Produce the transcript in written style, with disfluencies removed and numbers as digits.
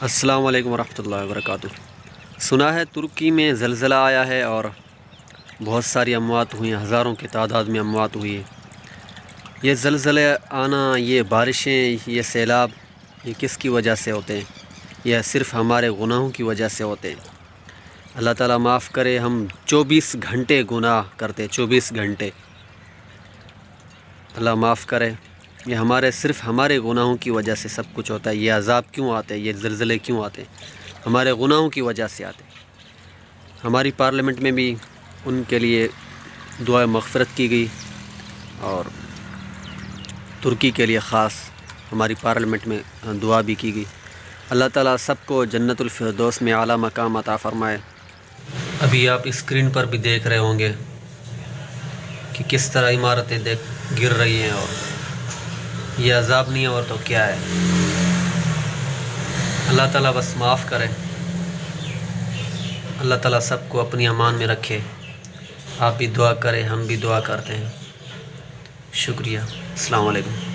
السلام علیکم ورحمۃ اللہ وبرکاتہ۔ سنا ہے ترکی میں زلزلہ آیا ہے اور بہت ساری اموات ہوئی ہیں، ہزاروں کی تعداد میں اموات ہوئی ہے۔ یہ زلزلے آنا، یہ بارشیں، یہ سیلاب، یہ کس کی وجہ سے ہوتے ہیں؟ یہ صرف ہمارے گناہوں کی وجہ سے ہوتے ہیں۔ اللہ تعالیٰ معاف کرے، ہم 24 گھنٹے گناہ کرتے، 24 گھنٹے۔ اللہ معاف کرے، یہ صرف ہمارے گناہوں کی وجہ سے سب کچھ ہوتا ہے۔ یہ عذاب کیوں آتے ہیں، یہ زلزلے کیوں آتے ہیں؟ ہمارے گناہوں کی وجہ سے آتے ہیں۔ ہماری پارلیمنٹ میں بھی ان کے لیے دعا مغفرت کی گئی، اور ترکی کے لیے خاص ہماری پارلیمنٹ میں دعا بھی کی گئی۔ اللہ تعالیٰ سب کو جنت الفردوس میں اعلیٰ مقام عطا فرمائے۔ ابھی آپ اسکرین پر بھی دیکھ رہے ہوں گے کہ کس طرح عمارتیں گر رہی ہیں، اور یہ عذاب نہیں ہے اور تو کیا ہے؟ اللہ تعالیٰ بس معاف کرے، اللہ تعالیٰ سب کو اپنی امان میں رکھے۔ آپ بھی دعا کریں، ہم بھی دعا کرتے ہیں۔ شکریہ، السلام علیکم۔